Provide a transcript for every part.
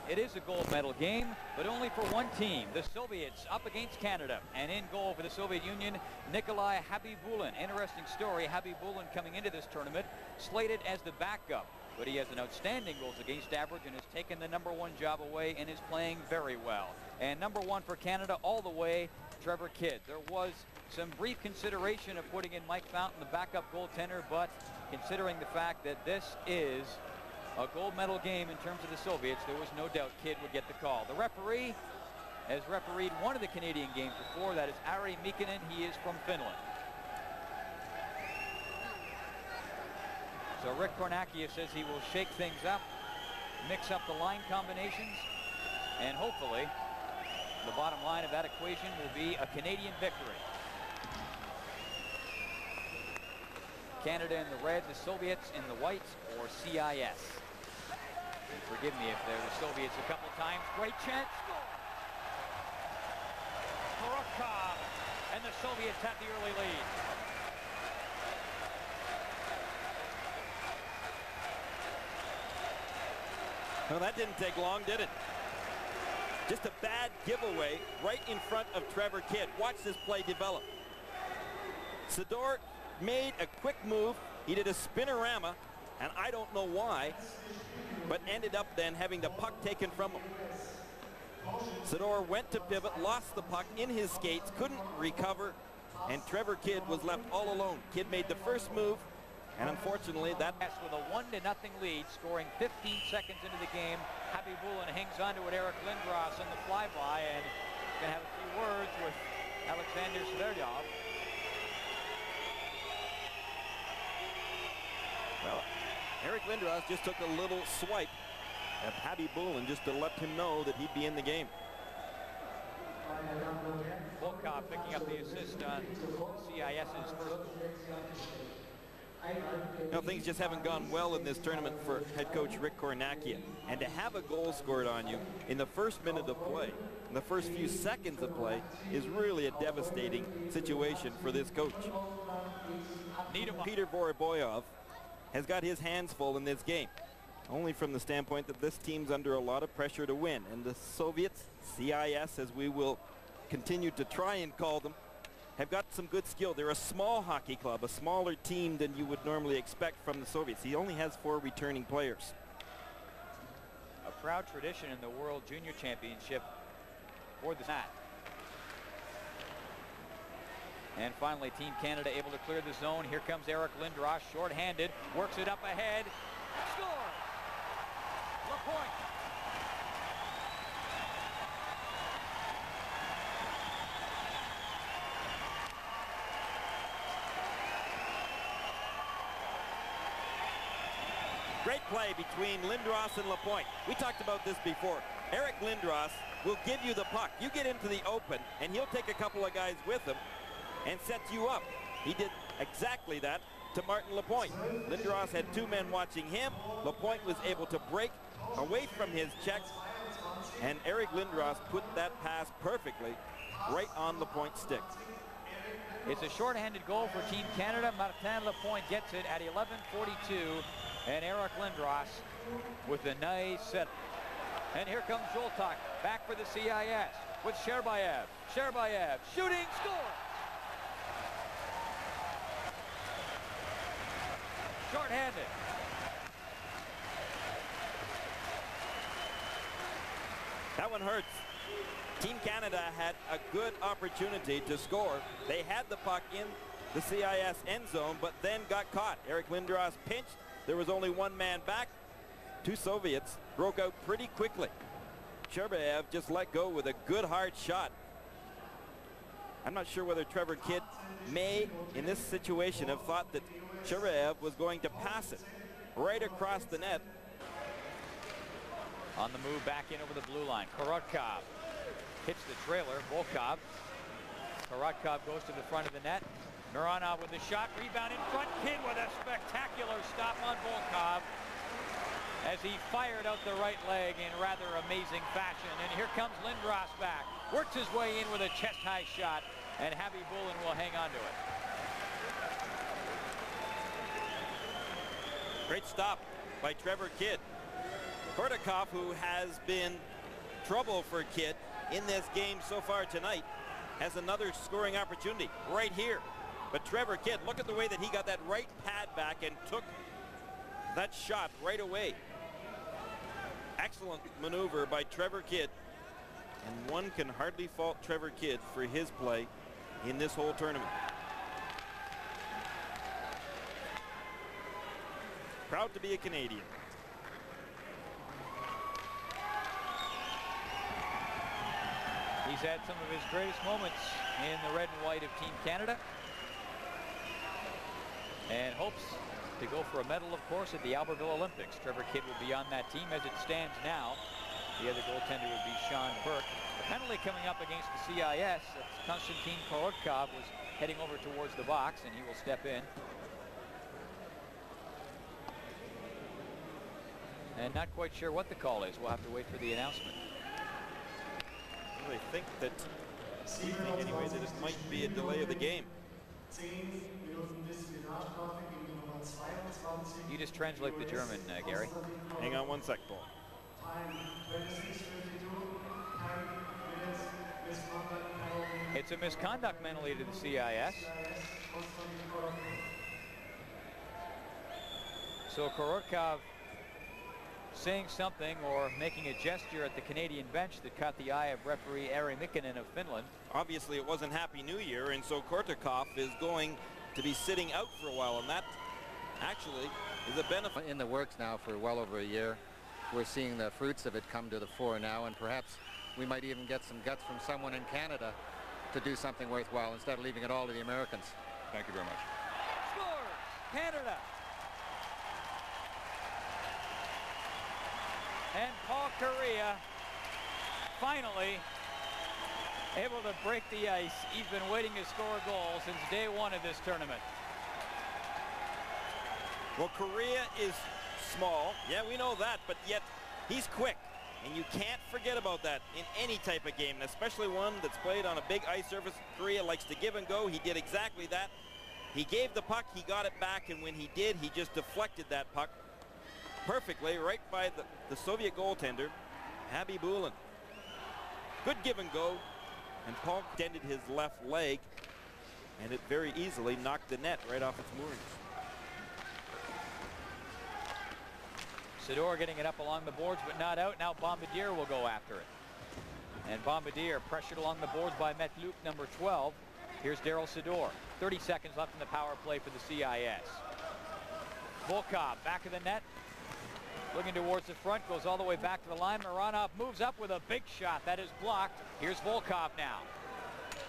it is a gold medal game, but only for one team. The Soviets up against Canada. And in goal for the Soviet Union, Nikolai Habibulin. Interesting story. Habibulin coming into this tournament, slated as the backup. But he has an outstanding goals against average and has taken the #1 job away and is playing very well. And #1 for Canada all the way, Trevor Kidd. There was some brief consideration of putting in Mike Fountain, the backup goaltender, but considering the fact that this is a gold medal game in terms of the Soviets, there was no doubt Kidd would get the call. The referee has refereed one of the Canadian games before. That is Ari Mikkonen. He is from Finland. So Rick Kornakia says he will shake things up, mix up the line combinations, and hopefully the bottom line of that equation will be a Canadian victory. Canada in the red, the Soviets in the white, or CIS. And forgive me if they're the Soviets a couple times. Great chance, score! Korotkov, and the Soviets have the early lead. Well, that didn't take long, did it? Just a bad giveaway right in front of Trevor Kidd. Watch this play develop. Sador made a quick move. He did a spinorama, and I don't know why, but ended up then having the puck taken from him. Sador went to pivot, lost the puck in his skates, couldn't recover, and Trevor Kidd was left all alone. Kidd made the first move, and unfortunately that with a 1-0 lead, scoring 15 seconds into the game. Habibulin hangs on to it. Eric Lindros on the flyby, and gonna have a few words with Alexander Sverdlov. Well, Eric Lindros just took a little swipe at Habibulin just to let him know that he'd be in the game. Volkov picking up the assist on CIS's first goal. You know, things just haven't gone well in this tournament for head coach Rick Kornakia. And to have a goal scored on you in the first minute of play, in the first few seconds of play, is really a devastating situation for this coach. Peter Voroboyov has got his hands full in this game, only from the standpoint that this team's under a lot of pressure to win. And the Soviets, CIS as we will continue to try and call them, have got some good skill. They're a small hockey club, a smaller team than you would normally expect from the Soviets. He only has 4 returning players. A proud tradition in the World Junior Championship for the Nat. And finally, Team Canada able to clear the zone. Here comes Eric Lindros, short-handed, works it up ahead, scores! LaPointe. Great play between Lindros and LaPointe. We talked about this before. Eric Lindros will give you the puck. You get into the open, and he'll take a couple of guys with him and set you up. He did exactly that to Martin LaPointe. Lindros had 2 men watching him. LaPointe was able to break away from his check, and Eric Lindros put that pass perfectly right on LaPointe's stick. It's a short-handed goal for Team Canada. Martin LaPointe gets it at 11:42, and Eric Lindros with a nice set. And here comes Zoltak back for the CIS with Sherbayev. Sherbayev shooting, score! Short-handed. That one hurts. Team Canada had a good opportunity to score. They had the puck in the CIS end zone, but then got caught. Eric Lindros pinched. There was only 1 man back. 2 Soviets broke out pretty quickly. Sherbayev just let go with a good hard shot. I'm not sure whether Trevor Kidd may, in this situation, have thought that Sherbayev was going to pass it right across the net. On the move back in over the blue line. Korotkov hits the trailer. Volkov. Korotkov goes to the front of the net. Mironov with the shot. Rebound in front. Kidd with a spectacular stop on Volkov as he fired out the right leg in rather amazing fashion. And here comes Lindros back. Works his way in with a chest-high shot, and Habibulin will hang on to it. Great stop by Trevor Kidd. Kortikov, who has been trouble for Kidd in this game so far tonight, has another scoring opportunity right here. But Trevor Kidd, look at the way that he got that right pad back and took that shot right away. Excellent maneuver by Trevor Kidd. And one can hardly fault Trevor Kidd for his play in this whole tournament. Proud to be a Canadian. He's had some of his greatest moments in the red and white of Team Canada, and hopes to go for a medal, of course, at the Albertville Olympics. Trevor Kidd will be on that team as it stands now. The other goaltender would be Sean Burke. The penalty coming up against the CIS. Konstantin Kortikov was heading over towards the box, and he will step in. And not quite sure what the call is. We'll have to wait for the announcement. Well, I think that, anyway, that it might be a delay of the game. You just translate the German, Gary. Hang on one sec, Paul. It's a misconduct penalty to the CIS. So Kortikov saying something or making a gesture at the Canadian bench that caught the eye of referee Ari Mikkonen of Finland. Obviously it wasn't Happy New Year, and so Kortikov is going to be sitting out for a while, and that actually is a benefit. In the works now for well over a year. We're seeing the fruits of it come to the fore now, and perhaps we might even get some guts from someone in Canada to do something worthwhile instead of leaving it all to the Americans. Thank you very much. Scores Canada. And Paul Kariya finally able to break the ice. He's been waiting to score a goal since day one of this tournament. Well, Kariya is small. Yeah, we know that, but yet he's quick. And you can't forget about that in any type of game, and especially one that's played on a big ice surface. Kariya likes to give and go. He did exactly that. He gave the puck, he got it back, and when he did, he just deflected that puck perfectly right by the Soviet goaltender, Happy Bulin. Good give and go, and Paul extended his left leg, and it very easily knocked the net right off its moorings. Sador getting it up along the boards, but not out. Now Bombardier will go after it. And Bombardier pressured along the boards by Metluk, number 12. Here's Daryl Sador. 30 seconds left in the power play for the CIS. Volkov back of the net. Looking towards the front, goes all the way back to the line. Mironov moves up with a big shot. That is blocked. Here's Volkov now.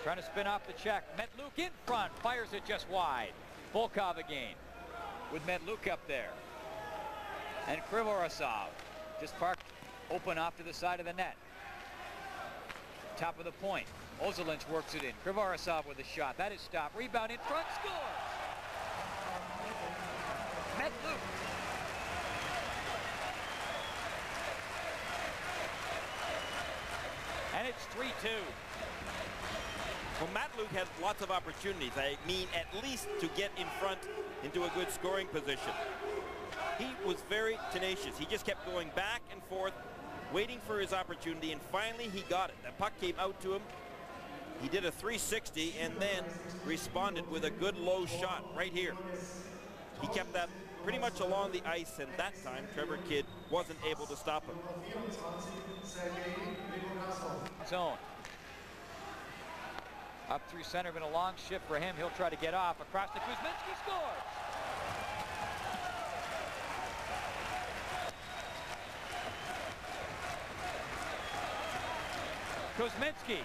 Trying to spin off the check. Metluk in front. Fires it just wide. Volkov again with Metluk up there. And Krivorosov just parked open off to the side of the net. Top of the point. Ozolins works it in. Krivorosov with a shot. That is stopped. Rebound in front. Scores! Metluk. And it's 3-2. Well, Metluk had lots of opportunities. I mean, at least to get in front into a good scoring position. He was very tenacious. He just kept going back and forth, waiting for his opportunity, and finally he got it. The puck came out to him. He did a 360 and then responded with a good low shot right here. He kept that pretty much along the ice, and that time Trevor Kidd wasn't able to stop him. Zone. Up through center, been a long shift for him. He'll try to get off. Across to Kuzminski, scores! Kuzminski.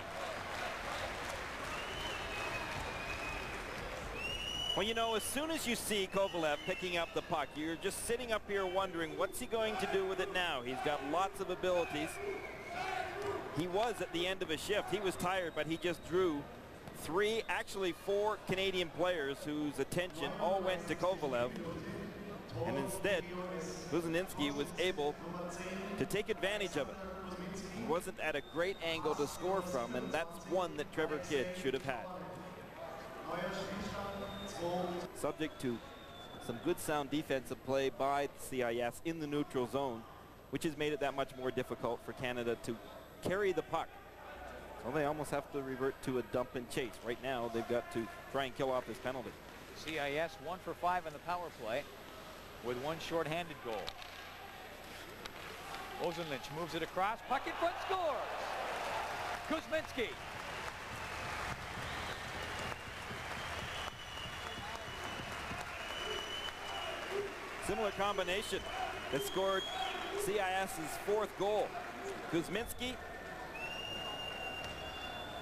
Well, you know, as soon as you see Kovalev picking up the puck, you're just sitting up here wondering, what's he going to do with it now? He's got lots of abilities. He was at the end of a shift. He was tired, but he just drew actually four Canadian players whose attention all went to Kovalev. And instead, Kuzminski was able to take advantage of it. He wasn't at a great angle to score from, and that's one that Trevor Kidd should have had. Subject to some good sound defensive play by the CIS in the neutral zone. which has made it that much more difficult for Canada to carry the puck. So they almost have to revert to a dump and chase. Right now, they've got to try and kill off this penalty. CIS 1 for 5 in the power play with one shorthanded goal. Ozenlich moves it across, puck in front, scores! Kuzminski. Similar combination that scored CIS's 4th goal. Kuzminski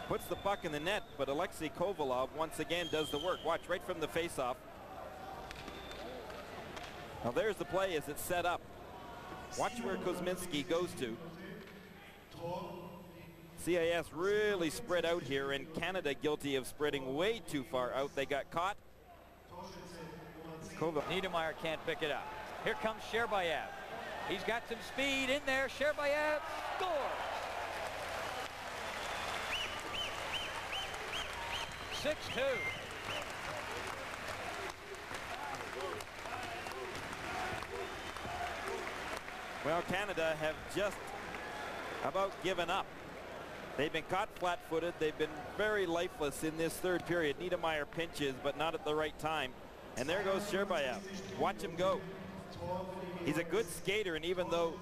puts the puck in the net, but Alexei Kovalov once again does the work. Watch, right from the faceoff. Now there's the play as it's set up. Watch where Kuzminski goes to. CIS really spread out here, and Canada guilty of spreading way too far out. They got caught. Niedermeyer can't pick it up. Here comes Sherbayev. He's got some speed in there. Sherbayev scores. 6-2. Well, Canada have just about given up. They've been caught flat-footed. They've been very lifeless in this 3rd period. Niedermeyer pinches, but not at the right time. And there goes Sherbayev. Watch him go. He's a good skater, and even though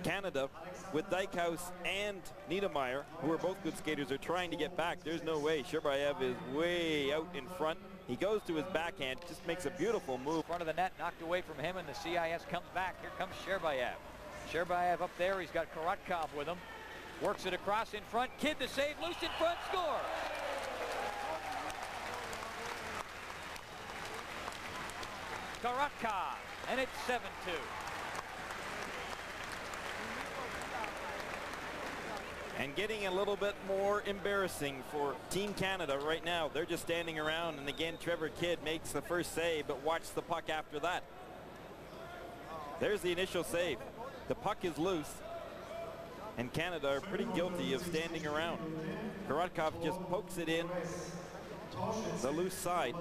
Canada, with Dijkhuis and Niedermeyer, who are both good skaters, are trying to get back, there's no way. Sherbayev is way out in front. He goes to his backhand, just makes a beautiful move. Front of the net, knocked away from him, and the CIS comes back. Here comes Sherbayev. Sherbayev up there, he's got Korotkov with him. Works it across in front. Kidd the save, loose in front, scores! Korotkov, and it's 7-2. And getting a little bit more embarrassing for Team Canada right now. They're just standing around, and again, Trevor Kidd makes the first save, but watch the puck after that. There's the initial save. The puck is loose, and Canada are pretty guilty of standing around. Korotkov just pokes it in the loose side.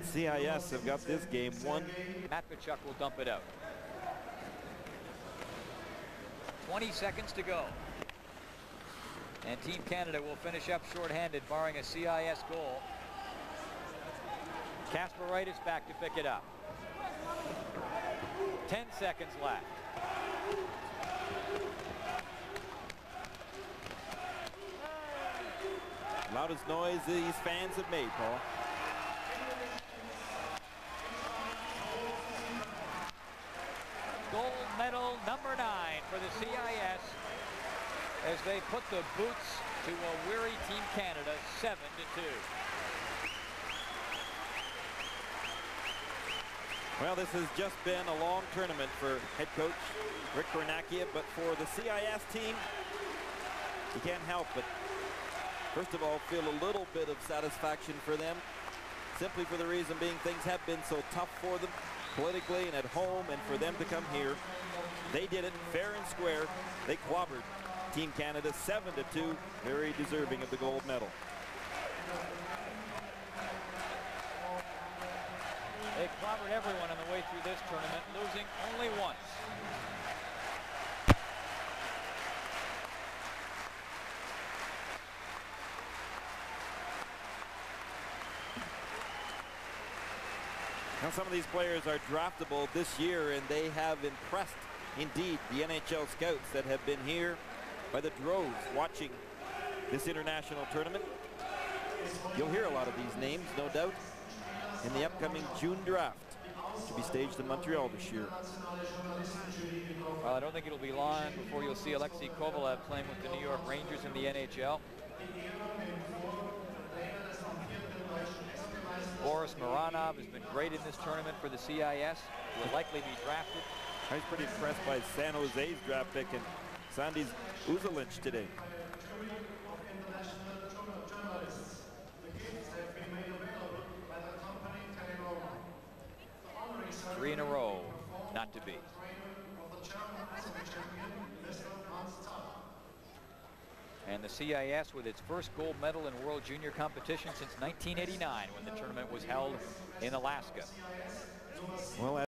CIS have got this game won. Matvichuk will dump it out. 20 seconds to go. And Team Canada will finish up shorthanded, barring a CIS goal. Casper Wright is back to pick it up. 10 seconds left. Loudest noise these fans have made, Paul. Gold medal number 9 for the CIS as they put the boots to a weary Team Canada, 7-2. Well, this has just been a long tournament for head coach Rick Kornakia, but for the CIS team, you can't help but, first of all, feel a little bit of satisfaction for them, simply for the reason being things have been so tough for them politically and at home, and for them to come here, they did it fair and square. They clobbered Team Canada 7-2, very deserving of the gold medal. They clobbered everyone on the way through this tournament, losing only once. Now some of these players are draftable this year, and they have impressed indeed the NHL scouts that have been here by the droves watching this international tournament. You'll hear a lot of these names, no doubt, in the upcoming June draft, to be staged in Montreal this year. Well, I don't think it'll be long before you'll see Alexei Kovalev playing with the New York Rangers in the NHL. Boris Mironov has been great in this tournament for the CIS. Will likely be drafted. I was pretty impressed by San Jose's draft pick and Sandy's Uzelich today. Three in a row, not to be. And the CIS with its first gold medal in World Junior competition since 1989, when the tournament was held in Alaska. Well,